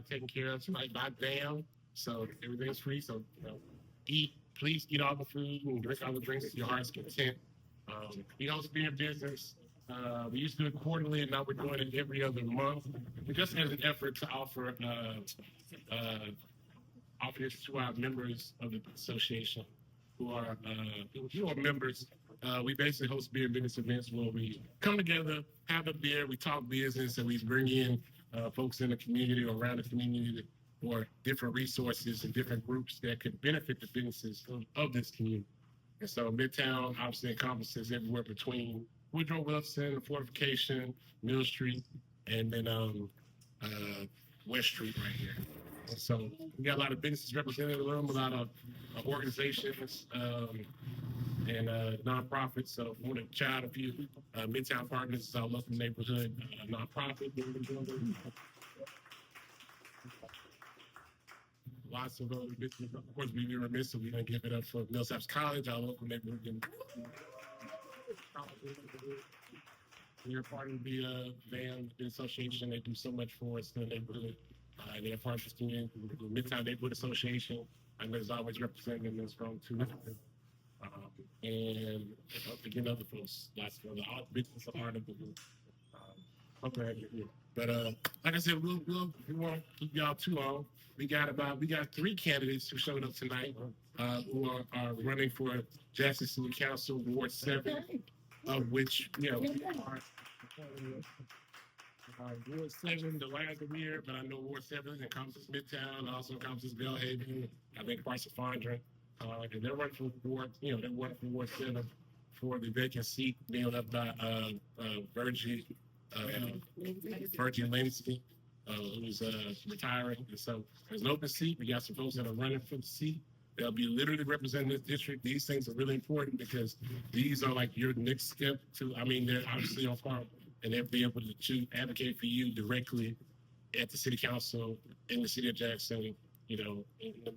taken care of tonight by BAM. So everything's free. So, please eat all the food and drink all the drinks to your heart's content. We also be in business. We used to do it quarterly, and now we're doing it every other month. Just as an effort to offer this to our members of the association who are members. We basically host beer and business events where we come together, have a beer, we talk business, and we bring in folks in the community or around the community or different resources and different groups that could benefit the businesses of this community. And so Midtown obviously encompasses everywhere between Woodrow Wilson, Fortification, Mill Street, and then West Street right here. And so we got a lot of businesses represented in the room, a lot of organizations and nonprofits. So I want to shout out a few. Midtown Partners is our local neighborhood nonprofit. Lots of other businesses. Of course, we'd be remiss if we didn't give it up for Millsaps College, our local neighborhood. We're part of the BAM Association. They do so much for us in the neighborhood. They're part of the Midtown Neighborhood Association, and there's always representing this from too. And again, other folks, lots of other business are part of the group. But like I said, we won't keep y'all too long. We got 3 candidates who showed up tonight who are running for Jackson City Council Ward 7, of which we are Ward 7, the last of the year, but I know Ward 7 encompasses Midtown, also encompasses Bellhaven, I think Parsifandra. And they're running for Ward, they're running for Ward 7 for the vacant seat nailed up by Virgie Lindsay, who's retiring. And so there's an open seat. We got some folks that are running for the seat. They'll be literally representing this district. These things are really important because these are like your next step to, they're obviously on farm, and they'll be able to advocate for you directly at the city council in the city of Jackson, in the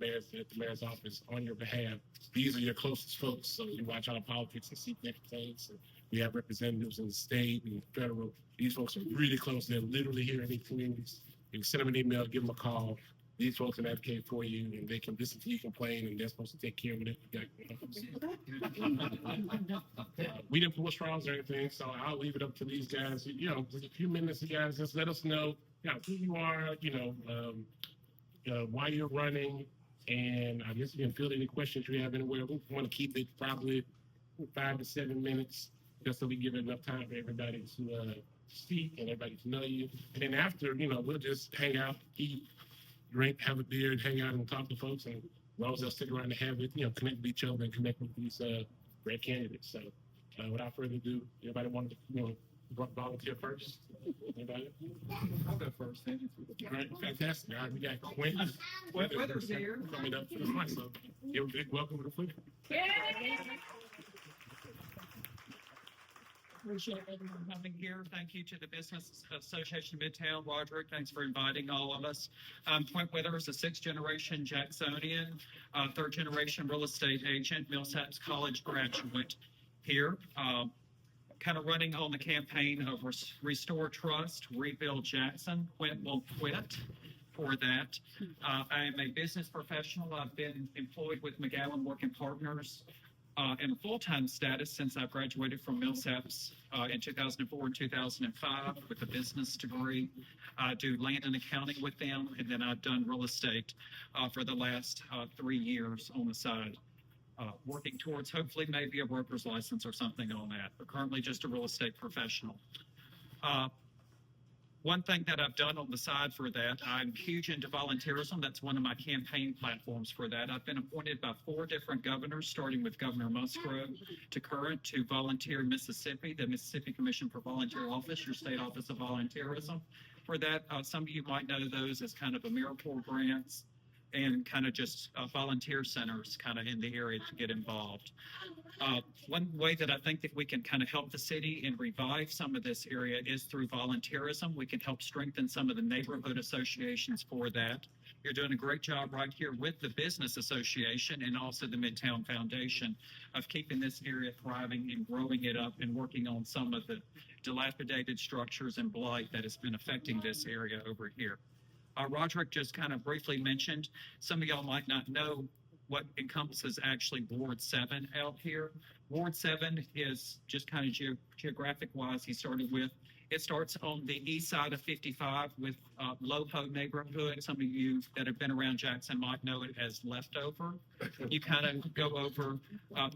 mayor's office on your behalf. These are your closest folks. So you watch our politics and see different things. And we have representatives in the state and federal. These folks are really close. They're literally here in these communities. You can send them an email, give them a call. These folks can advocate for you, and they can listen to you complain, and they're supposed to take care of it. We didn't pull straws or anything, so I'll leave it up to these guys. Just a few minutes, you guys, just let us know who you are, why you're running, and I guess you can field any questions you have anywhere. We want to keep it probably 5 to 7 minutes, just so we give enough time for everybody to speak and everybody to know you. And then after, we'll just hang out, eat, drink, have a beer, and hang out and talk to folks. And as long as they'll stick around and have it, connect with each other and connect with these great candidates. So without further ado, everybody want to volunteer first? Anybody? I'll go first. Thank you. All right, fantastic. All right, we got Quint Withers here. Coming up for the front, so give a big welcome to the Quint. Appreciate everyone coming here. Thank you to the Business Association of Midtown. Roderick, thanks for inviting all of us. I'm Quint Withers, a 6th-generation Jacksonian, 3rd-generation real estate agent, Millsaps College graduate here. Kind of running on the campaign of Restore Trust, Rebuild Jackson. Quint will quit for that. I am a business professional. I've been employed with McGowan Working Partners in a full-time status since I graduated from Millsaps in 2004 and 2005 with a business degree. I do land and accounting with them, and then I've done real estate for the last 3 years on the side. Working towards hopefully maybe a broker's license or something on that, but currently just a real estate professional. One thing that I've done on the side for that, I'm huge into volunteerism. That's one of my campaign platforms for that. I've been appointed by 4 different governors, starting with Governor Musgrove to current, to volunteer Mississippi, the Mississippi Commission for Volunteer Office, your state office of volunteerism. For that, some of you might know those as kind of AmeriCorps grants and kind of just volunteer centers kind of in the area to get involved. One way that I think that we can kind of help the city and revive some of this area is through volunteerism. We can help strengthen some of the neighborhood associations for that. You're doing a great job right here with the Business Association and also the Midtown Foundation of keeping this area thriving and growing it up and working on some of the dilapidated structures and blight that has been affecting this area over here. Roderick just kind of briefly mentioned, some of y'all might not know what encompasses actually Ward 7 out here. Ward 7 is just kind of geographic wise, he started with. It starts on the east side of 55 with Loho neighborhood. Some of you that have been around Jackson might know it as Leftover. You kind of go over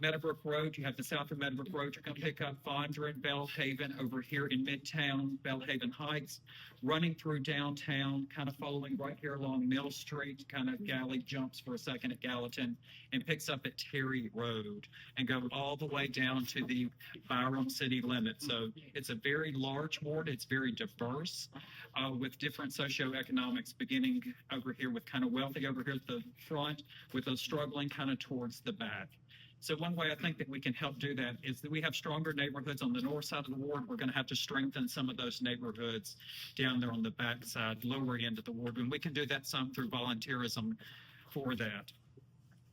Meadowbrook Road. You have the south of Meadowbrook Road. You're going to pick up Fondren, Bellhaven over here in Midtown, Bellhaven Heights, running through downtown, kind of following right here along Mill Street, kind of galley jumps for a second at Gallatin and picks up at Terry Road and go all the way down to the Byram city limit. So it's a very large ward. It's very diverse with different socioeconomics, beginning over here with kind of wealthy over here at the front, with those struggling kind of towards the back. So one way I think that we can help do that is that we have stronger neighborhoods on the north side of the ward. We're going to have to strengthen some of those neighborhoods down there on the back side, lower end of the ward. And we can do that some through volunteerism for that.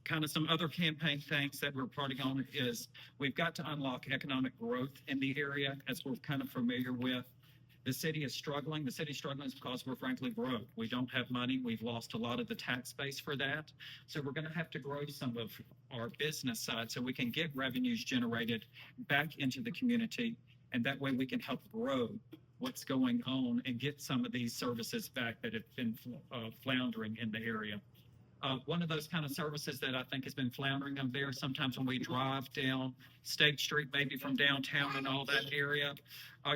Kind of some other campaign things that we're parting on is we've got to unlock economic growth in the area, as we're kind of familiar with. The city is struggling. The city's struggling because we're frankly broke. We don't have money. We've lost a lot of the tax base for that. So we're going to have to grow some of our business side so we can get revenues generated back into the community. And that way we can help grow what's going on and get some of these services back that have been floundering in the area. One of those kind of services that I think has been floundering up there, sometimes when we drive down State Street, maybe from downtown and all that area,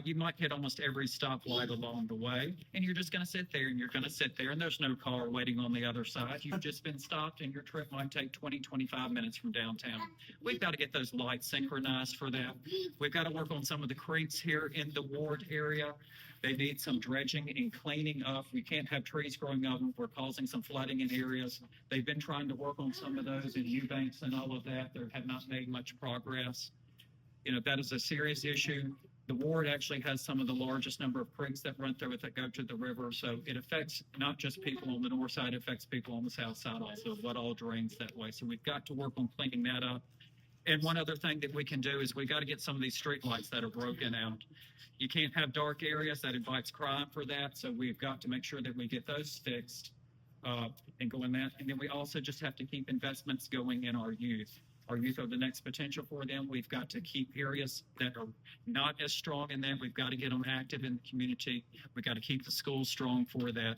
you might hit almost every stoplight along the way, and you're just going to sit there and you're going to sit there, and there's no car waiting on the other side. You've just been stopped, and your trip might take 20, 25 minutes from downtown. We've got to get those lights synchronized for that. We've got to work on some of the creeks here in the ward area. They need some dredging and cleaning up. We can't have trees growing up. We're causing some flooding in areas. They've been trying to work on some of those in Eubanks and all of that. They have not made much progress. You know, that is a serious issue. The ward actually has some of the largest number of creeks that run through it that go to the river. So it affects not just people on the north side, it affects people on the south side also. What all drains that way. So we've got to work on cleaning that up. And one other thing that we can do is we got to get some of these street lights that are broken out. You can't have dark areas. That invites crime for that. So we've got to make sure that we get those fixed and go in that. And then we also just have to keep investments going in our youth. Our youth are the next potential for them. We've got to keep areas that are not as strong in that. We've got to get them active in the community. We've got to keep the schools strong for that.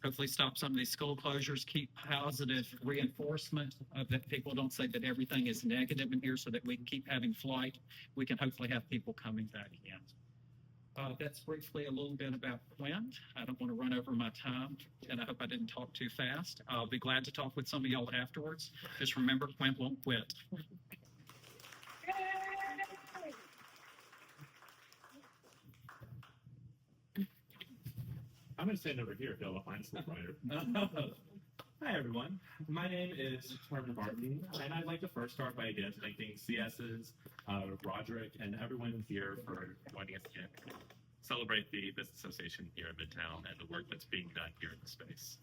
Hopefully stop some of these school closures, keep positive reinforcement that people don't say that everything is negative in here so that we can keep having flight. We can hopefully have people coming back in. That's briefly a little bit about Quint. I don't want to run over my time, and I hope I didn't talk too fast. I'll be glad to talk with some of y'all afterwards. Just remember, Quint won't quit. I'm going to stand over here if y'all don't mind, Slip Rider. Hi, everyone. My name is Herman Martin, and I'd like to first start by again thanking CS's, Roderick, and everyone here for joining us again. Celebrate the Business Association here in Midtown and the work that's being done here in the space.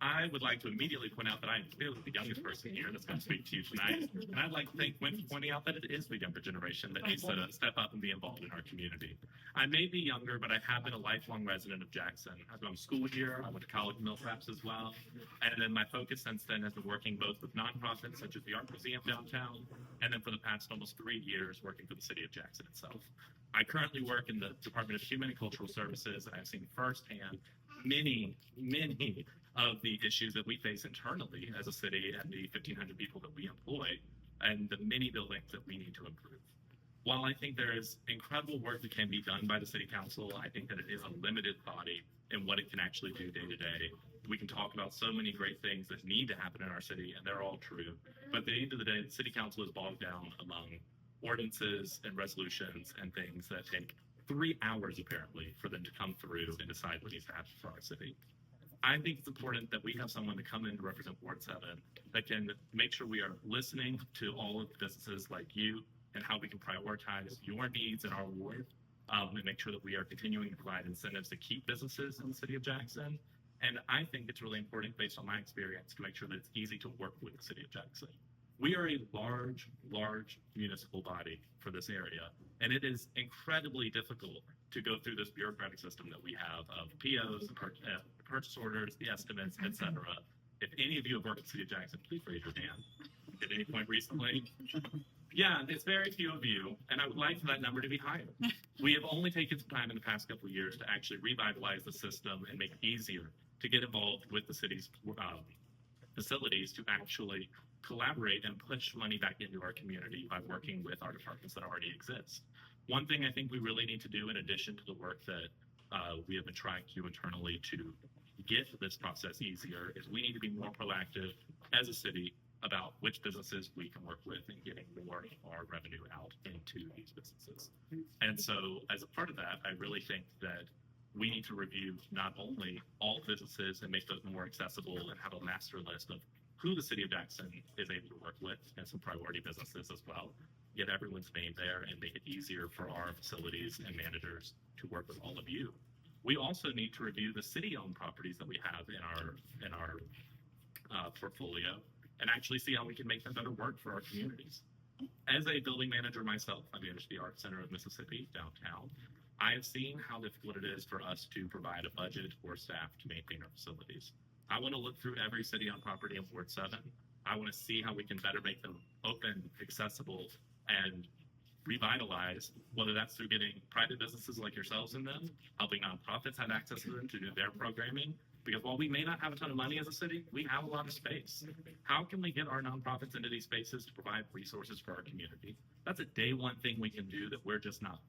I would like to immediately point out that I am clearly the youngest person here that's going to speak to you tonight. And I'd like to thank Quint for pointing out that it is the younger generation that needs to step up and be involved in our community. I may be younger, but I have been a lifelong resident of Jackson. I've gone to school here. I went to college at Millsaps as well. And then my focus since then has been working both with nonprofits such as the Art Museum downtown, and then for the past almost 3 years working for the city of Jackson itself. I currently work in the Department of Human and Cultural Services, and I've seen firsthand many of the issues that we face internally as a city and the 1,500 people that we employ and the many buildings that we need to improve. While I think there is incredible work that can be done by the city council, I think that it is a limited body in what it can actually do day to day. We can talk about so many great things that need to happen in our city, and they're all true. But at the end of the day, the city council is bogged down among ordinances and resolutions and things that take 3 hours apparently for them to come through and decide what needs to happen for our city. I think it's important that we have someone to come in to represent Ward 7 that can make sure we are listening to all of the businesses like you and how we can prioritize your needs in our ward and make sure that we are continuing to provide incentives to keep businesses in the city of Jackson. And I think it's really important, based on my experience, to make sure that it's easy to work with the city of Jackson. We are a large municipal body for this area, and it is incredibly difficult to go through this bureaucratic system that we have of POs, purchase orders, the estimates, etc. If any of you have worked at the City of Jackson, please raise your hand. At any point recently? Yeah, it's very few of you, and I would like for that number to be higher. We have only taken some time in the past couple of years to actually revitalize the system and make it easier to get involved with the city's facilities to actually collaborate and push money back into our community by working with our departments that already exist. One thing I think we really need to do, in addition to the work that we have been trying to do internally to get this process easier, is we need to be more proactive as a city about which businesses we can work with and getting more of our revenue out into these businesses. And so as a part of that, I really think that we need to review not only all businesses and make those more accessible and have a master list of who the City of Jackson is able to work with and some priority businesses as well, get everyone's name there and make it easier for our facilities and managers to work with all of you. We also need to review the city-owned properties that we have in our portfolio and actually see how we can make them better work for our communities. As a building manager myself, I manage the Art Center of Mississippi downtown. I have seen how difficult it is for us to provide a budget or staff to maintain our facilities. I want to look through every city-owned property in Ward 7. I want to see how we can better make them open, accessible, and revitalized, whether that's through getting private businesses like yourselves in them, helping nonprofits have access to them to do their programming. Because while we may not have a ton of money as a city, we have a lot of space. How can we get our nonprofits into these spaces to provide resources for our community? That's a day one thing we can do that we're just not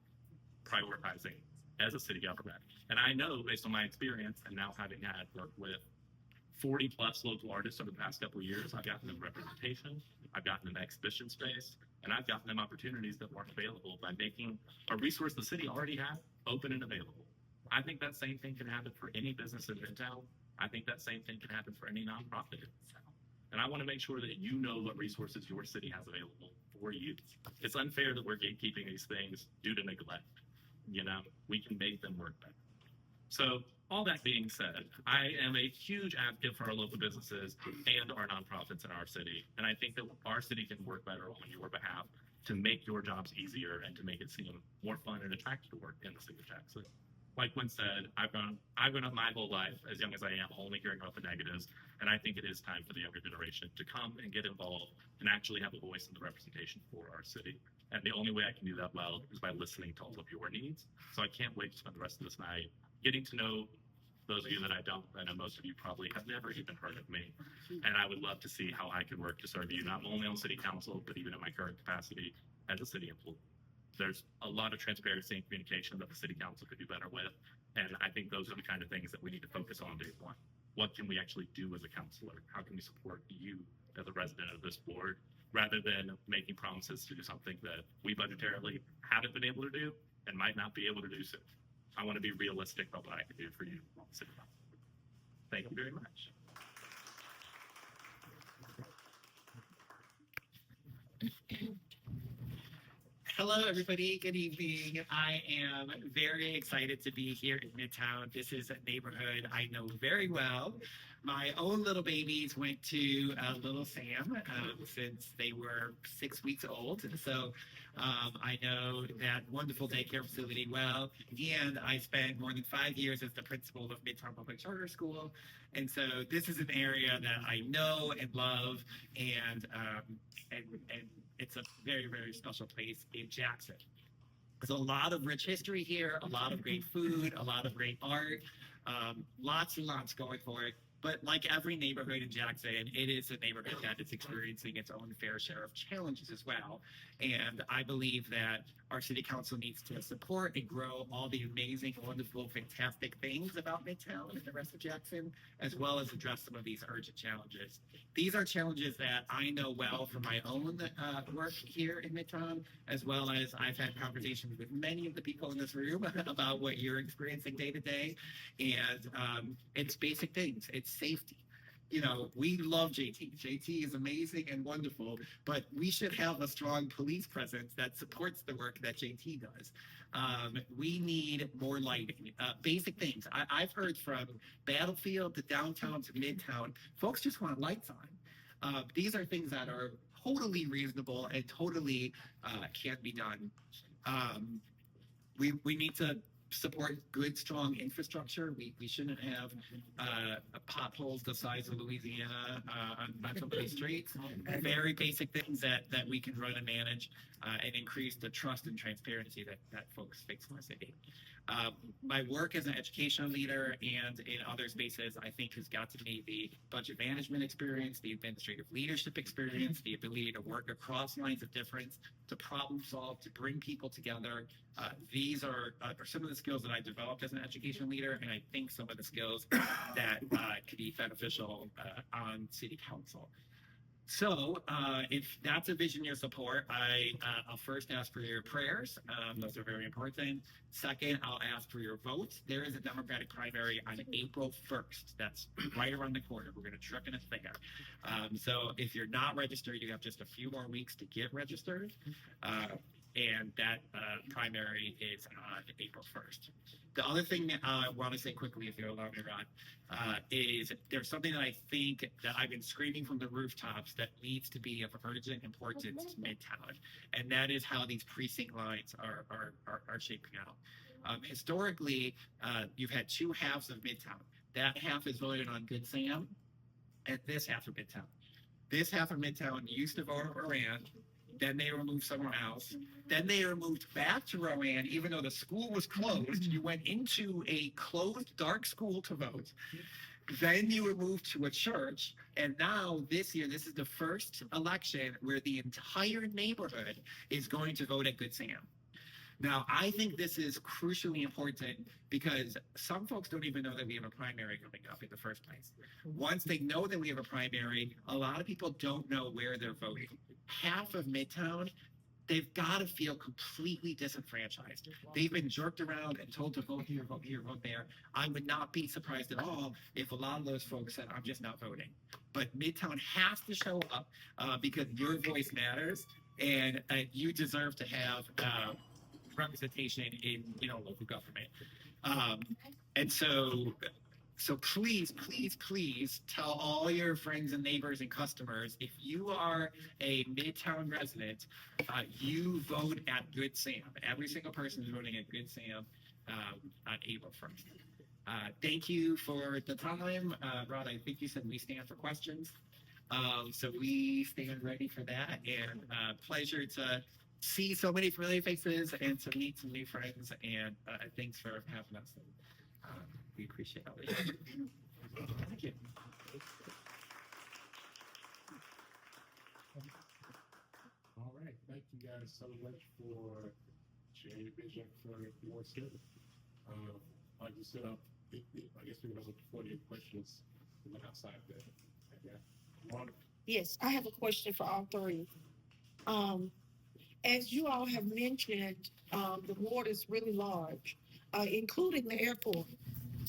prioritizing as a city government. And I know, based on my experience and now having had worked with 40 plus local artists over the past couple of years, I've gotten them representation, I've gotten them exhibition space, and I've gotten them opportunities that weren't available by making a resource the city already had open and available. I think that same thing can happen for any business in Midtown. I think that same thing can happen for any nonprofit in Midtown. And I want to make sure that you know what resources your city has available for you. It's unfair that we're gatekeeping these things due to neglect. You know, we can make them work better. So all that being said, I am a huge advocate for our local businesses and our nonprofits in our city. And I think that our city can work better on your behalf to make your jobs easier and to make it seem more fun and attractive to work in the city of Jackson. Like Quint said, I've grown up my whole life, as young as I am, only hearing about the negatives. And I think it is time for the younger generation to come and get involved and actually have a voice in the representation for our city. And the only way I can do that well is by listening to all of your needs. So I can't wait to spend the rest of this night getting to know those of you that I don't. I know most of you probably have never even heard of me. And I would love to see how I can work to serve you, not only on city council, but even in my current capacity as a city employee. There's a lot of transparency and communication that the city council could do better with. And I think those are the kind of things that we need to focus on day one. What can we actually do as a councilor? How can we support you as a resident of this board, rather than making promises to do something that we budgetarily haven't been able to do and might not be able to do soon. I want to be realistic about what I can do for you. Thank you very much. Hello, everybody. Good evening. I am very excited to be here in Midtown. This is a neighborhood I know very well. My own little babies went to Little Sam since they were 6 weeks old. So I know that wonderful daycare facility well. And I spent more than 5 years as the principal of Midtown Public Charter School. And so this is an area that I know and love, and it's a very, very special place in Jackson. There's a lot of rich history here, a lot of great food, a lot of great art, lots and lots going for it. But like every neighborhood in Jackson, it is a neighborhood that is experiencing its own fair share of challenges as well. And I believe that our city council needs to support and grow all the amazing, wonderful, fantastic things about Midtown and the rest of Jackson, as well as address some of these urgent challenges. These are challenges that I know well from my own work here in Midtown, as well as I've had conversations with many of the people in this room about what you're experiencing day to day. And it's basic things. It's safety. You know, we love JT. JT is amazing and wonderful, but we should have a strong police presence that supports the work that JT does. We need more lighting, basic things. I've heard from Battlefield to downtown to Midtown, folks just want lights on. These are things that are totally reasonable and totally can be done. We need to support good, strong infrastructure. We shouldn't have potholes the size of Louisiana on some of these streets. Very basic things that we can run and manage and increase the trust and transparency that folks face in the city. My work as an educational leader and in other spaces, I think, has got to me the budget management experience, the administrative leadership experience, the ability to work across lines of difference, to problem solve, to bring people together. These are some of the skills that I developed as an education leader, and I think some of the skills that could be beneficial on city council. So if that's a vision you support, I'll first ask for your prayers. Those are very important. Second, I'll ask for your votes. There is a Democratic primary on April 1st. That's right around the corner. We're going to truck in a there. So if you're not registered, you have just a few more weeks to get registered. And that primary is on April 1st. The other thing I want to say quickly, if you allow me, Ron, is there's something that I think that I've been screaming from the rooftops that needs to be of urgent importance to Midtown, and that is how these precinct lines are shaping out. Historically, you've had two halves of Midtown. That half is voted on Good Sam, and this half of Midtown. This half of Midtown used to vote for Rand. Then they were moved somewhere else. Then they were moved back to Rowan, even though the school was closed. You went into a closed, dark school to vote. Then you were moved to a church. And now this year, this is the first election where the entire neighborhood is going to vote at Good Sam. Now, I think this is crucially important because some folks don't even know that we have a primary coming up in the first place. Once they know that we have a primary, a lot of people don't know where they're voting. Half of Midtown, they've got to feel completely disenfranchised. They've been jerked around and told to vote here, vote here, vote there. I would not be surprised at all if a lot of those folks said, I'm just not voting. But Midtown has to show up because your voice matters, and you deserve to have representation in local government. And so please tell all your friends and neighbors and customers, if you are a Midtown resident, you vote at Good Sam. Every single person is voting at Good Sam on April 1st. Thank you for the time. Rod, I think you said we stand for questions. So we stand ready for that, and pleasure to see so many familiar faces and to meet some new friends, and thanks for having us. We appreciate all of you. Thank you. All right. Thank you guys so much for sharing your vision for your city. Like you said, I guess we have 48 questions from outside there. Yeah. Yes, I have a question for all three. As you all have mentioned, the ward is really large, including the airport.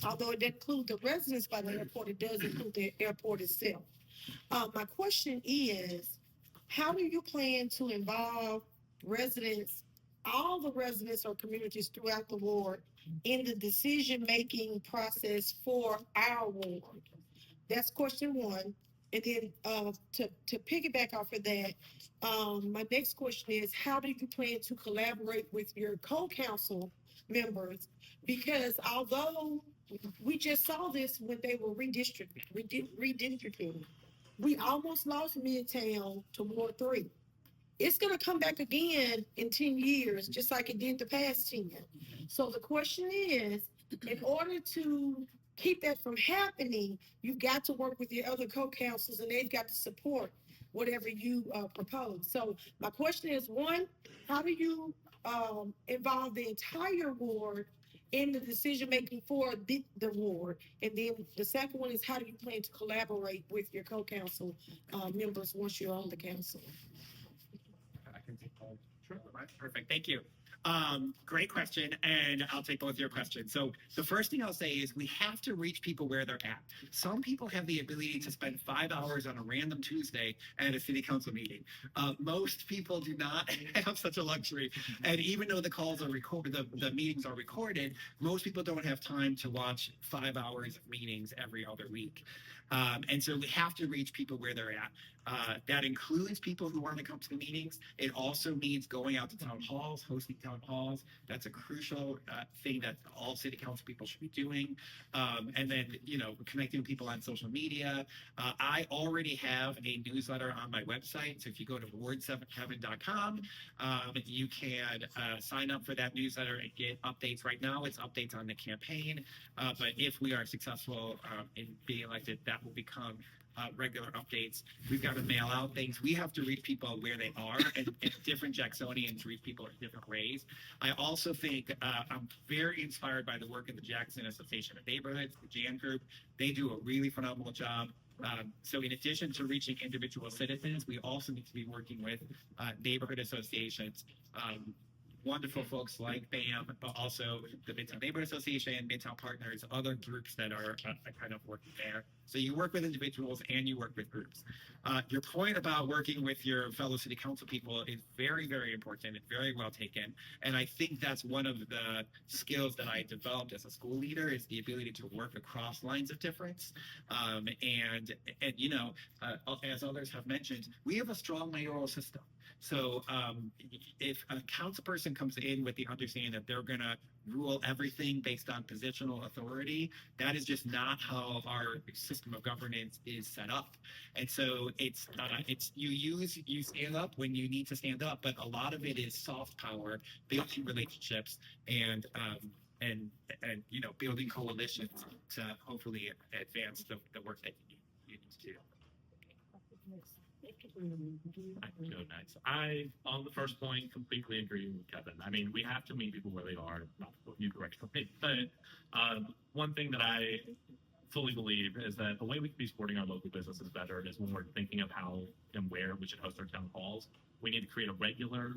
Although it doesn't include the residents by the airport, it does include the airport itself. My question is, how do you plan to involve residents, all the residents or communities throughout the ward, in the decision-making process for our ward? That's question one. And then to piggyback off of that, my next question is, how do you plan to collaborate with your co-council members? Because although we just saw this when they were redistricting, we almost lost Midtown to Ward 3. It's going to come back again in 10 years, just like it did the past 10. So the question is, in order to keep that from happening, you've got to work with your other co-councils, and they've got to support whatever you propose. So my question is, one, how do you involve the entire ward in the decision-making for the ward? And then the second one is, how do you plan to collaborate with your co-council members once you're on the council? I can take all. Sure. Perfect. Thank you. Great question, and I'll take both your questions. So the first thing I'll say is we have to reach people where they're at. Some people have the ability to spend 5 hours on a random Tuesday at a city council meeting. Most people do not have such a luxury, and even though the calls are recorded, the meetings are recorded, most people don't have time to watch 5 hours of meetings every other week. And so we have to reach people where they're at. That includes people who want to come to the meetings. It also means going out to town halls, hosting town halls. That's a crucial thing that all city council people should be doing. And then, connecting with people on social media. I already have a newsletter on my website. So if you go to ward7heaven.com, you can sign up for that newsletter and get updates. Right now, it's updates on the campaign. But if we are successful in being elected, that will become regular updates. We've got to mail out things. We have to reach people where they are, and different Jacksonians reach people in different ways. I also think I'm very inspired by the work of the Jackson Association of Neighborhoods, the JAN group. They do a really phenomenal job. So in addition to reaching individual citizens, we also need to be working with neighborhood associations. Wonderful folks like BAM, but also the Midtown Neighborhood Association, Midtown Partners, other groups that are kind of working there. So you work with individuals and you work with groups. Your point about working with your fellow city council people is very, very important and very well taken. And I think that's one of the skills that I developed as a school leader is the ability to work across lines of difference. And as others have mentioned, we have a strong mayoral system. So if a council person comes in with the understanding that they're going to rule everything based on positional authority, that is just not how our system of governance is set up. And so it's you stand up when you need to stand up, but a lot of it is soft power, building relationships, and building coalitions to hopefully advance the work that you need to do. Nice. I, on the first point, completely agree with Kevin. I mean, we have to meet people where they are, not what you correct me. But one thing that I fully believe is that the way we can be supporting our local businesses better is when we're thinking of how and where we should host our town halls. We need to create a regular,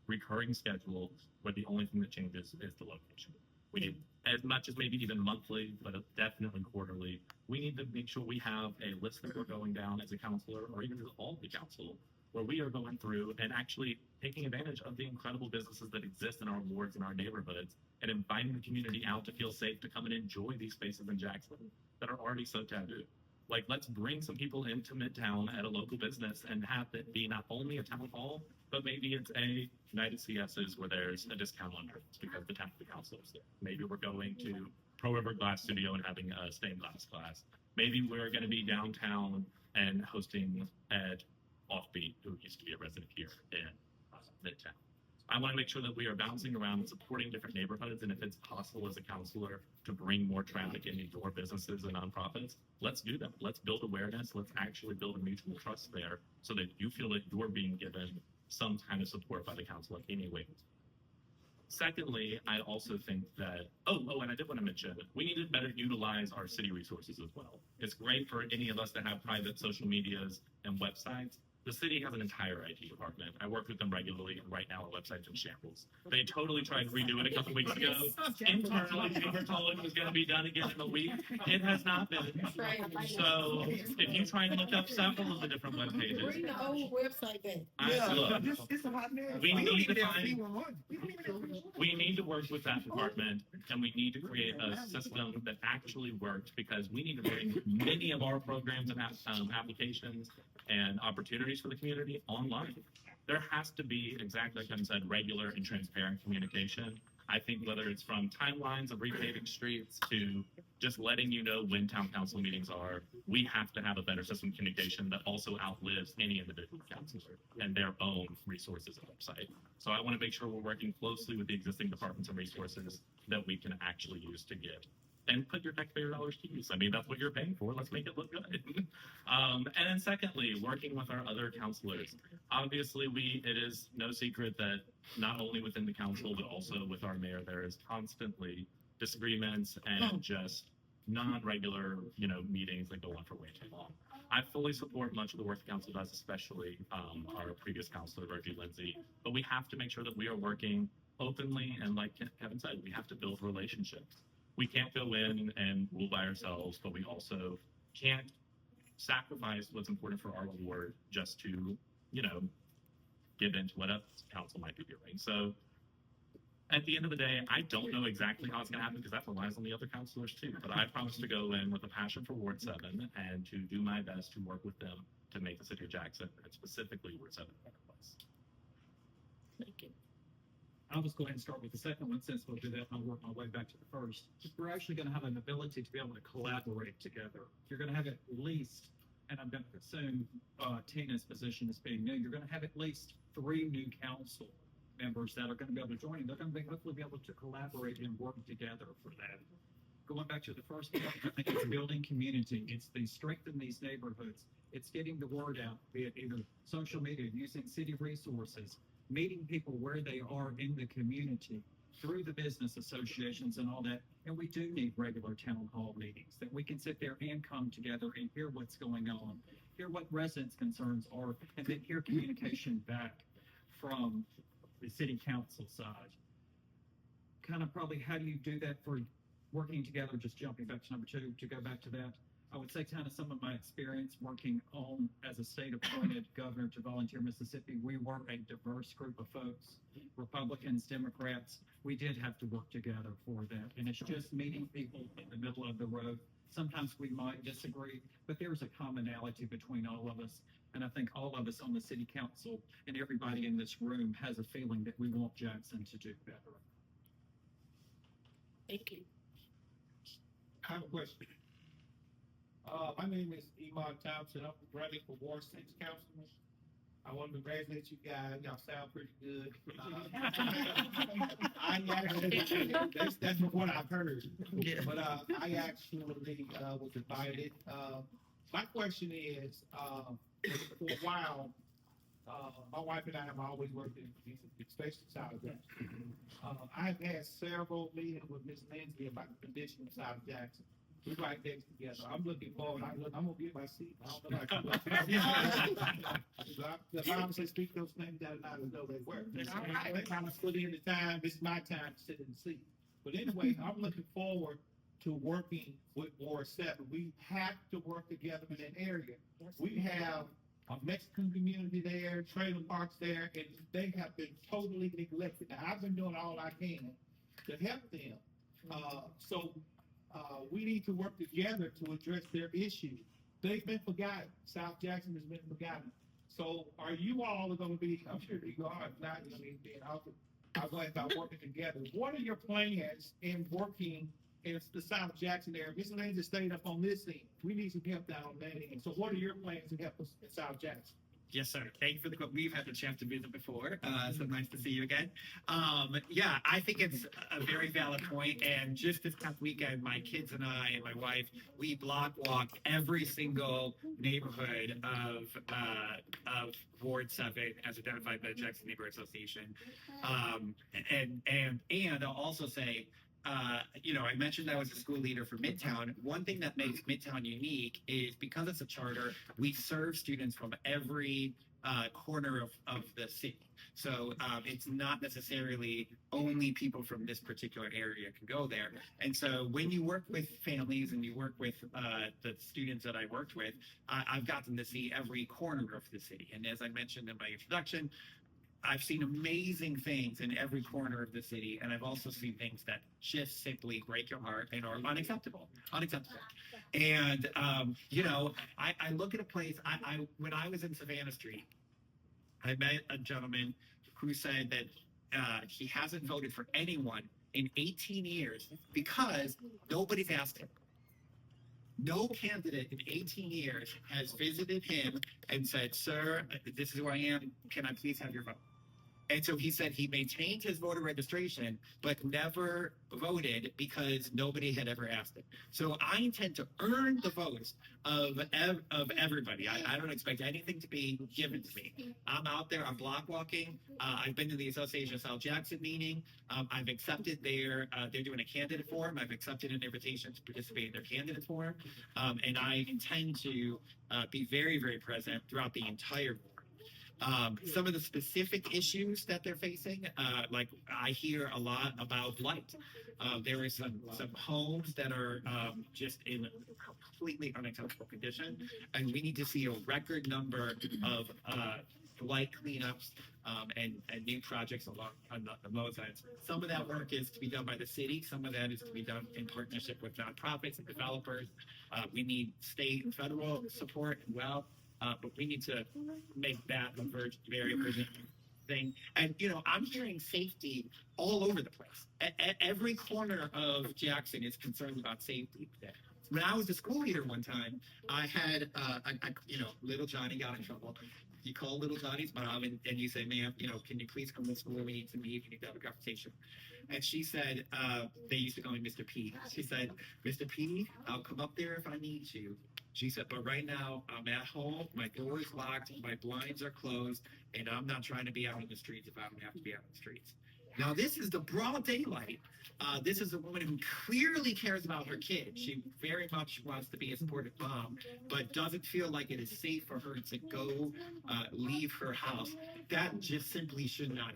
recurring schedule where the only thing that changes is the location. We need, as much as maybe even monthly, but definitely quarterly, we need to make sure we have a list that we're going down as a counselor, or even as all the council, where we are going through and actually taking advantage of the incredible businesses that exist in our wards and our neighborhoods, and inviting the community out to feel safe to come and enjoy these spaces in Jackson that are already so taboo. Like, let's bring some people into Midtown at a local business and have it be not only a town hall, but maybe it's a United CS's where there's a discount on drinks because the town council is there. Maybe we're going to Pro River Glass Studio and having a stained glass class. Maybe we're going to be downtown and hosting Ed Offbeat, who used to be a resident here in Midtown. I want to make sure that we are bouncing around and supporting different neighborhoods, and if it's possible as a counselor to bring more traffic into your businesses and nonprofits, let's do that. Let's build awareness. Let's actually build a mutual trust there so that you feel that you're being given some kind of support by the council in any way. Secondly, I also think that, and I did want to mention, we need to better utilize our city resources as well. It's great for any of us to have private social medias and websites. The city has an entire IT department. I work with them regularly, and right now our website's in shambles. They totally tried to redo it a couple weeks ago. Internally, we were told it was going to be done again in a week. It has not been. So if you try and look up several of the different web pages, Bring the old website back. We need to work with that department, and we need to create a system that actually works, because we need to bring many of our programs and applications and opportunities for the community online. There has to be, exactly like Kevin said, regular and transparent communication. I think whether it's from timelines of repaving streets to just letting you know when town council meetings are, we have to have a better system of communication that also outlives any individual councilor and their own resources and website. So I want to make sure we're working closely with the existing departments and resources that we can actually use to get and put your taxpayer dollars to use. I mean, that's what you're paying for. Let's make it look good. And then secondly, working with our other counselors. Obviously, it is no secret that not only within the council, but also with our mayor, there is constantly disagreements and just non-regular, meetings that go on for way too long. I fully support much of the work the council does, especially our previous counselor, Reggie Lindsay, but we have to make sure that we are working openly, and like Kevin said, we have to build relationships. We can't go in and rule by ourselves, but we also can't sacrifice what's important for our ward just to, give into what else council might be doing. So At the end of the day, I don't know exactly how it's going to happen because that relies on the other counselors too. But I promise to go in with a passion for Ward 7 and to do my best to work with them to make the city of Jackson, and specifically Ward 7, a better place. Thank you. I'll just go ahead and start with the second one since we'll do that and I'll work my way back to the first. We're actually going to have an ability to be able to collaborate together. You're going to have at least, and I'm going to assume Tina's position as being new, you're going to have at least 3 new council members that are going to be able to join you. They're going to hopefully be able to collaborate and work together for that. Going back to the first point, I think it's building community. It's the strength in these neighborhoods. It's getting the word out, be it either social media, using city resources, meeting people where they are in the community through the business associations and all that. And we do need regular town hall meetings that we can sit there and come together and hear what's going on, hear what residents' concerns are, and then hear communication back from the city council side. Kind of probably how do you do that for working together, just jumping back to number 2, to go back to that. I would say kind of some of my experience working on as a state appointed governor to Volunteer Mississippi, we were a diverse group of folks, Republicans, Democrats. We did have to work together for that. And it's just meeting people in the middle of the road. Sometimes we might disagree, but there's a commonality between all of us. And I think all of us on the city council and everybody in this room has a feeling that we want Jackson to do better. Thank you. I have a question. My name is Iman Thompson. I'm running for Ward 6 councilman. I want to congratulate you guys. Y'all sound pretty good. That's from what I've heard. But I actually was invited. My question is, for a while, my wife and I have always worked in especially South Jackson. I've had several meetings with Ms. Lindsay about the condition of South Jackson. We're right next together. I'm looking forward. I'm gonna get my seat. I don't know about you. The Bible says speak those things that are not as though they were. I'm putting in the time. This is my time to sit in the seat. But anyway, I'm looking forward to working with Ward 7. We have to work together in that area. We have a Mexican community there, trailer parks there, and they have been totally neglected. Now, I've been doing all I can to help them. We need to work together to address their issues. They've been forgotten. South Jackson has been forgotten. So are you all going to be, I'm sure you are, not, I'll go ahead and start working together. What are your plans in working in the South Jackson area? Ms. Lindsay stayed up on this end. We need some help down on that end. So what are your plans to help us in South Jackson? Yes, sir. Thank you for the quote. We've had the chance to visit before, so nice to see you again. Yeah, I think it's a very valid point. And just this past weekend, my kids and I and my wife, we block walked every single neighborhood of Ward 7 as identified by the Jackson Neighborhood Association. And I'll also say, I mentioned I was a school leader for Midtown. One thing that makes Midtown unique is because it's a charter, we serve students from every corner of the city. So it's not necessarily only people from this particular area can go there. And so when you work with families and you work with the students that I worked with, I've gotten to see every corner of the city. And as I mentioned in my introduction, I've seen amazing things in every corner of the city, and I've also seen things that just simply break your heart and are unacceptable. And, I look at a place, when I was in Savannah Street, I met a gentleman who said that he hasn't voted for anyone in 18 years because nobody's asked him. No candidate in 18 years has visited him and said, "Sir, this is who I am. Can I please have your vote?" And so he said he maintained his voter registration, but never voted because nobody had ever asked him. So I intend to earn the votes of everybody. I don't expect anything to be given to me. I'm out there, I'm block walking. I've been to the Association of South Jackson meeting. I've accepted they're doing a candidate forum. I've accepted an invitation to participate in their candidate forum. And I intend to be very, very present throughout the entire board. Some of the specific issues that they're facing, like I hear a lot about blight. There is some homes that are just in completely unacceptable condition, and we need to see a record number of blight cleanups, and new projects along on those ends. Some of that work is to be done by the city. Some of that is to be done in partnership with nonprofits and developers. We need state and federal support as well, but we need to make that a very urgent thing. And I'm hearing safety all over the place. Every corner of Jackson is concerned about safety. When I was a school leader one time, I had, little Johnny got in trouble. You call little Johnny's mom and you say, ma'am, can you please come to school? We need to meet. We need to have a conversation. And she said, they used to call me Mr. P. She said, Mr. P, I'll come up there if I need to. She said, but right now I'm at home, my door is locked, my blinds are closed, and I'm not trying to be out in the streets if I don't have to be out in the streets. Now, this is the broad daylight. This is a woman who clearly cares about her kid. She very much wants to be a supportive mom, but doesn't feel like it is safe for her to go leave her house. That just simply should not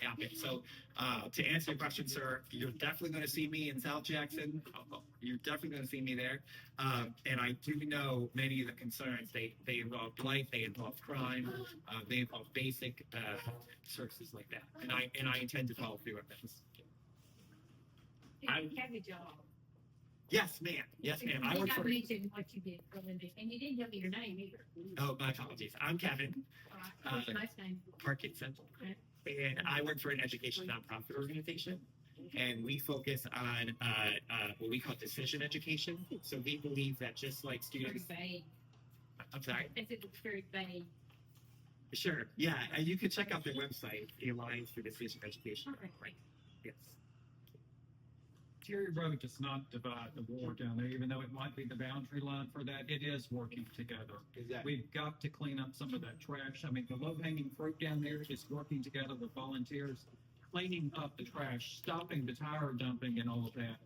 happen. So to answer your question, sir, you're definitely going to see me in South Jackson. You're definitely going to see me there. And I do know many of the concerns. They involve blight, they involve crime, they involve basic services like that. And I intend to follow through on this. You have a job. Yes, ma'am. Yes, ma'am. I You work got for. mentioned what you did, and you didn't tell me your name either. Oh, my apologies. I'm Kevin What's your last name? Parkinson, and I work for an education nonprofit organization. And we focus on what we call decision education. So we believe that just like Very students, vague. I'm sorry. I said it's very vague. Sure. Yeah, and you can check out their website, the Alliance for Decision Education. Okay. Right. Yes. Cherry Road does not divide the ward down there, even though it might be the boundary line for that. It is working together. Exactly. We've got to clean up some of that trash. I mean, the low-hanging fruit down there is working together with volunteers, cleaning up the trash, stopping the tire dumping and all of that.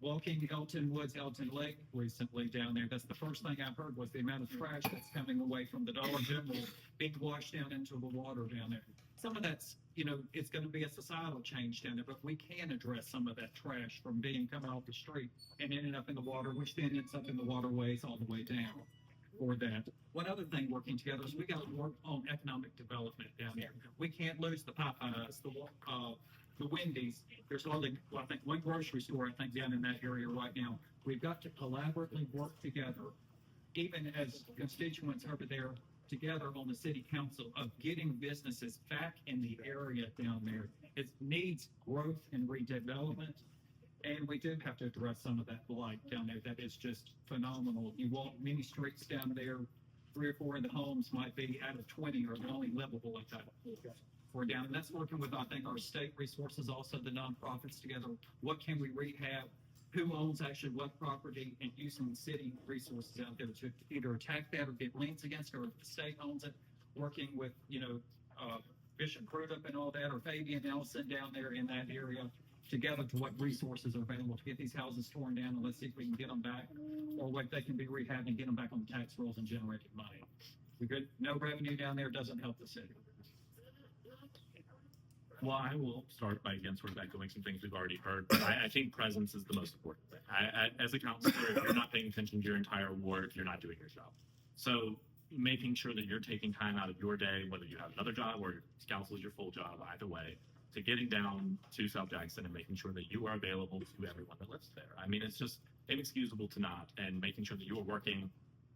Walking Elton Woods, Elton Lake recently down there, that's the first thing I heard was the amount of trash that's coming away from the Dollar General being washed down into the water down there. Some of that's, it's going to be a societal change down there, but we can address some of that trash from coming off the street and ending up in the water, which then ends up in the waterways all the way down for that. One other thing working together is we got to work on economic development down there. We can't lose the Popeyes, the Wendy's. There's only, I think, one grocery store, I think, down in that area right now. We've got to collaboratively work together, even as constituents over there, together on the city council of getting businesses back in the area down there. It needs growth and redevelopment. And we do have to address some of that blight down there. That is just phenomenal. You walk many streets down there, 3 or 4 of the homes might be out of 20 are the only livable like that. We're down, and that's working with, I think, our state resources, also the nonprofits together. What can we rehab? Who owns actually what property, and using city resources out there to either attack that or get liens against it, or if the state owns it, working with, Bishop Crudup and all that, or Fabian Nelson down there in that area, together to what resources are available to get these houses torn down, and let's see if we can get them back, or what they can be rehabbed and get them back on the tax rolls and generating money. We good? No revenue down there doesn't help the city. Well, I will start by again sort of echoing some things we've already heard, but I think presence is the most important thing. As a counselor, if you're not paying attention to your entire ward, you're not doing your job. So making sure that you're taking time out of your day, whether you have another job or council is your full job, either way, to getting down to South Jackson and making sure that you are available to everyone that lives there. I mean, it's just inexcusable to not, and making sure that you are working,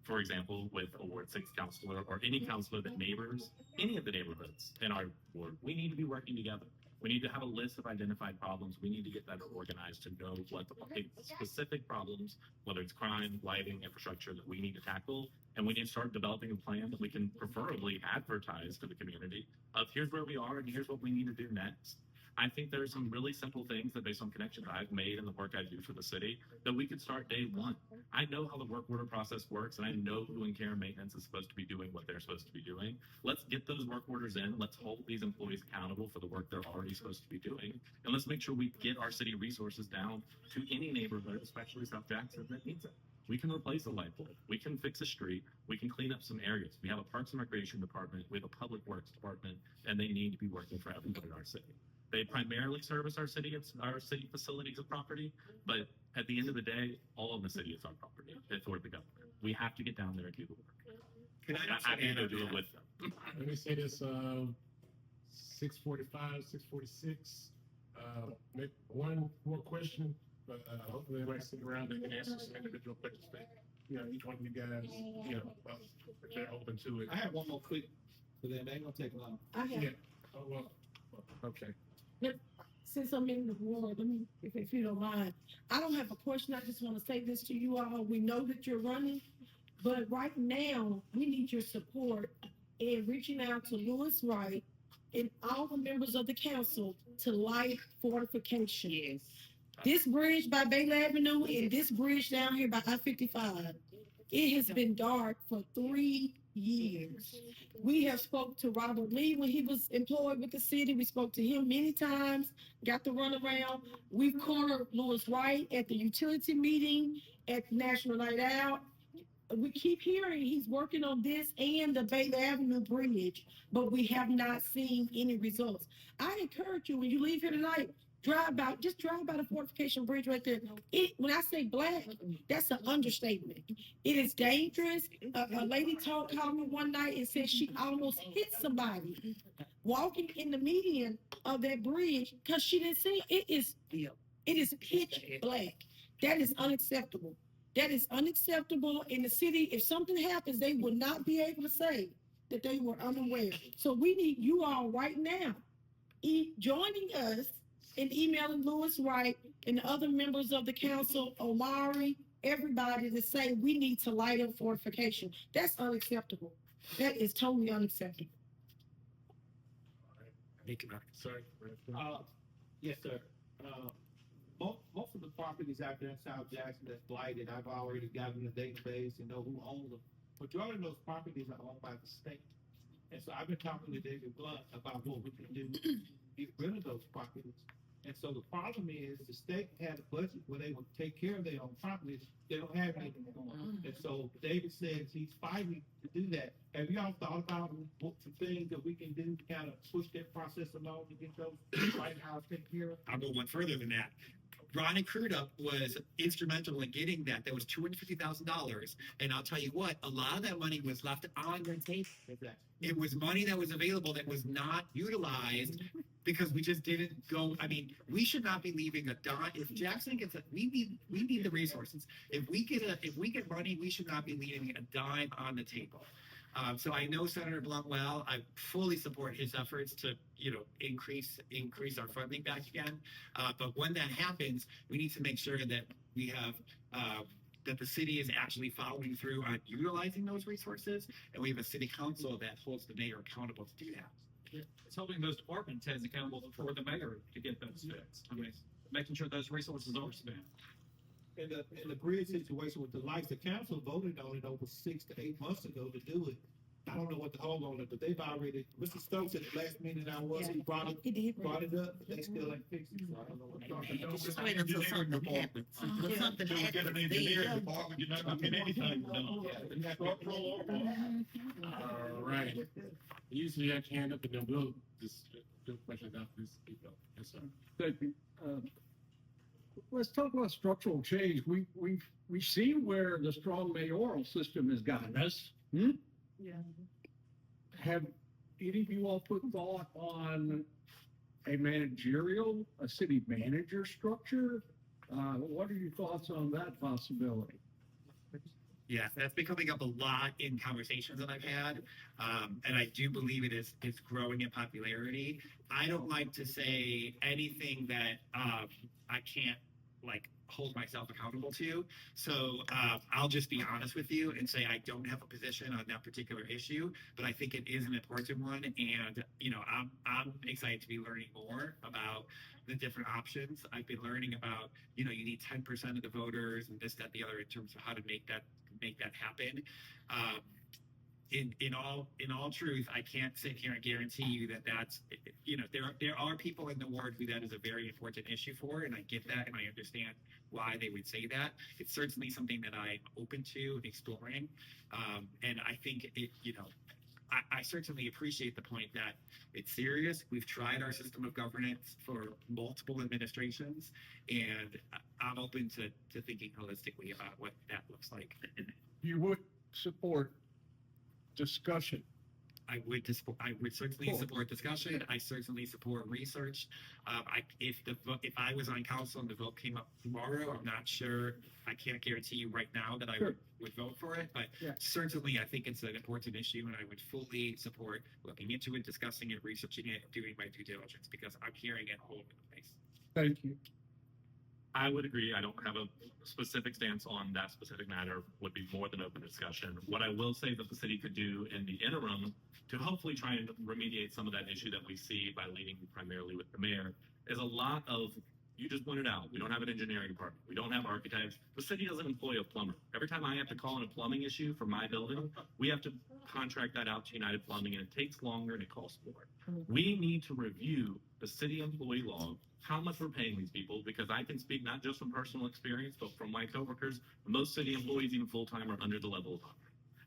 for example, with a Ward 6 counselor or any counselor that neighbors any of the neighborhoods in our ward. We need to be working together. We need to have a list of identified problems. We need to get better organized to know what the specific problems, whether it's crime, lighting, infrastructure, that we need to tackle. And we need to start developing a plan that we can preferably advertise to the community of here's where we are and here's what we need to do next. I think there are some really simple things that, based on connections I've made and the work I do for the city, that we could start day one. I know how the work order process works, and I know who in care and maintenance is supposed to be doing what they're supposed to be doing. Let's get those work orders in. Let's hold these employees accountable for the work they're already supposed to be doing. And let's make sure we get our city resources down to any neighborhood, especially South Jackson, that needs it. We can replace a light bulb. We can fix a street. We can clean up some areas. We have a Parks and Recreation department. We have a Public Works department, and they need to be working for everybody in our city. They primarily service our city facilities and property, but at the end of the day, all of the city is our property for the government. We have to get down there and do the work. I'm happy to do it with them. Let me say this, 6:45, 6:46. Make one more question, but hopefully everybody stick around and can answer some individual questions. But, each one of you guys, if they're open to it. I have one more quick, for them. They ain't gonna take long. I have, Yeah. Oh, well, okay. since I'm in the ward, let me, if you don't mind, I don't have a question. I just want to say this to you all. We know that you're running, but right now, we need your support in reaching out to Lewis Wright and all the members of the council to light fortification. Yes. This bridge by Bay Avenue and this bridge down here by I-55, it has been dark for 3 years. We have spoke to Robert Lee when he was employed with the city. We spoke to him many times, got the runaround. We've cornered Lewis Wright at the utility meeting, at the National Night Out. We keep hearing he's working on this and the Bay Avenue Bridge, but we have not seen any results. I encourage you, when you leave here tonight, just drive by the fortification bridge right there. When I say black, that's an understatement. It is dangerous. A lady called me one night and said she almost hit somebody walking in the median of that bridge because she didn't see it. It is pitch black. That is unacceptable. That is unacceptable in the city. If something happens, they will not be able to say that they were unaware. So we need you all right now joining us in emailing Lewis Wright and the other members of the council, Omari, everybody, to say we need to light up fortification. That's unacceptable. That is totally unacceptable. Sorry. Yes, sir. Most of the properties out there in South Jackson that's blighted, I've already gotten the database and know who owns them. Majority of those properties are owned by the state. And so I've been talking to David Blunt about what we can do to get rid of those properties. And so the problem is the state had a budget where they would take care of their own properties. They don't have anything going on. And so David says he's fighting to do that. Have y'all thought about what the things that we can do to kind of push that process along to get those right now taken care of? I'll go one further than that. Ronnie Crudup was instrumental in getting that. That was $250,000. And I'll tell you what, a lot of that money was left on the table. Exactly. It was money that was available that was not utilized because we just didn't go. I mean, we should not be leaving a dime. If Jackson gets we need the resources. If we get money, we should not be leaving a dime on the table. So I know Senator Blunt well. I fully support his efforts to, increase our funding back again. But when that happens, we need to make sure that we have that the city is actually following through on utilizing those resources, and we have a city council that holds the mayor accountable to do that. It's holding those departments heads accountable for the mayor to get those fixed. I mean, making sure those resources are spent. In the bridge situation with the lights, the council voted on it over 6 to 8 months ago to do it. I don't know what the hold on it, but they've already, Mr. Stokes at the last meeting I was, he brought it up, but they still ain't fixed it, so I don't know what they're talking about. Just wait until something happens. When something Get an happens, engineer then- department, you're not gonna get anything done. All right. Usually you have to hand up and then we'll just do questions after this. Yes, sir. Thank you. Let's talk about structural change. We've seen where the strong mayoral system has gotten us. Yeah. Have any of you all put thought on a city manager structure? What are your thoughts on that possibility? Yes, that's been coming up a lot in conversations that I've had, and I do believe it's growing in popularity. I don't like to say anything that I can't hold myself accountable to. So I'll just be honest with you and say I don't have a position on that particular issue, but I think it is an important one, and I'm excited to be learning more about the different options. I've been learning about you need 10% of the voters and this, that, the other in terms of how to make that happen. In all truth, I can't sit here and guarantee you that that's there are people in the ward who that is a very important issue for, and I get that and I understand why they would say that. It's certainly something that I'm open to exploring, and I think I certainly appreciate the point that it's serious. We've tried our system of governance for multiple administrations, and I'm open to thinking holistically about what that looks like. You would support discussion. I would certainly support discussion. I certainly support research. If I was on council and the vote came up tomorrow, I'm not sure. I can't guarantee you right now that I Sure. would vote for it, but Yeah. certainly I think it's an important issue, and I would fully support looking into it, discussing it, researching it, doing my due diligence, because I'm hearing it all over the place. Thank you. I would agree. I don't have a specific stance on that specific matter. Would be more than open discussion. What I will say that the city could do in the interim to hopefully try and remediate some of that issue that we see by leading primarily with the mayor is a lot of, you just pointed out, we don't have an engineering department. We don't have architects. The city doesn't employ a plumber. Every time I have to call in a plumbing issue for my building, we have to contract that out to United Plumbing, and it takes longer and it costs more. We need to review the city employee law, how much we're paying these people, because I can speak not just from personal experience, but from my coworkers. Most city employees, even full-time, are under the level of hunger.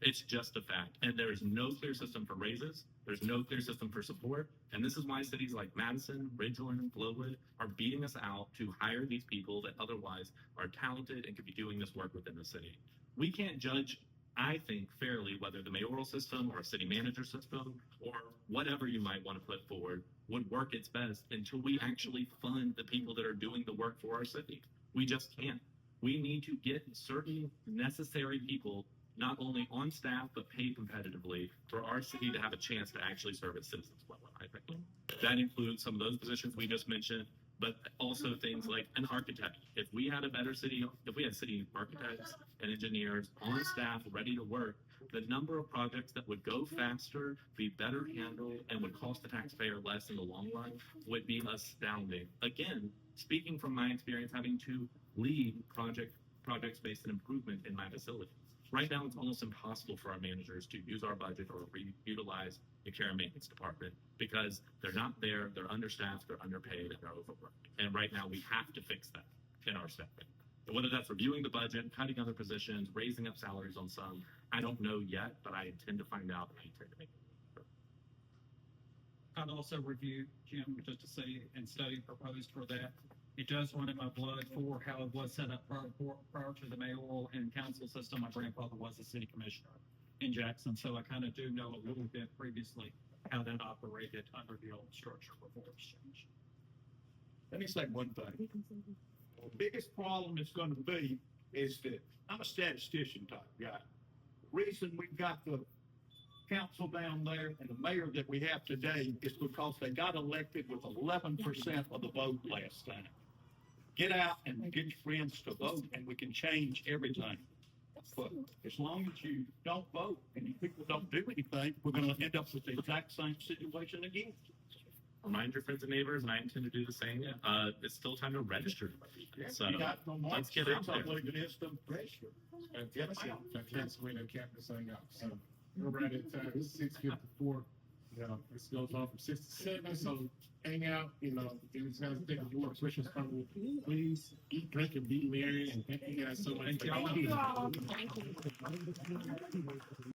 It's just a fact. And there is no clear system for raises. There's no clear system for support. And this is why cities like Madison, Ridgeland, Flowood are beating us out to hire these people that otherwise are talented and could be doing this work within the city. We can't judge, I think, fairly whether the mayoral system or a city manager system or whatever you might want to put forward would work its best until we actually fund the people that are doing the work for our city. We just can't. We need to get certain necessary people not only on staff, but paid competitively for our city to have a chance to actually serve its citizens well, I think. That includes some of those positions we just mentioned, but also things like an architect. If we had a better city, if we had city architects and engineers on staff ready to work, the number of projects that would go faster, be better handled, and would cost the taxpayer less in the long run would be astounding. Again, speaking from my experience having to lead projects-based improvement in my facility. Right now, it's almost impossible for our managers to use our budget or utilize the care and maintenance department because they're not there, they're understaffed, they're underpaid, and they're overworked. And right now, we have to fix that in our staffing. And whether that's reviewing the budget, cutting other positions, raising up salaries on some, I don't know yet, but I intend to find out and I intend to make it. I'd also review, Jim, just to see and study proposed for that. It does run in my blood for how it was set up prior to the mayoral and council system. My grandfather was a city commissioner in Jackson, so I kind of do know a little bit previously how that operated under the old structure before exchange. Let me say one thing. The biggest problem it's gonna be is that I'm a statistician type guy. The reason we've got the council down there and the mayor that we have today is because they got elected with 11% of the vote last time. Get out and get your friends to vote and we can change everything. But as long as you don't vote and you people don't do anything, we're gonna end up with the exact same situation again. Remind your friends and neighbors, and I intend to do the same. It's still time to register. So You got from March let's get out 6th, I there. believe it is, to register. I can't wait on campus hang out. So we're right at time. It's 6:54. You know, this goes on from 6 to 7. So hang out. You know, if it's going to take a more questions from me, please eat, drink, and be merry. And thank you guys so much. Thank you all. Thank you.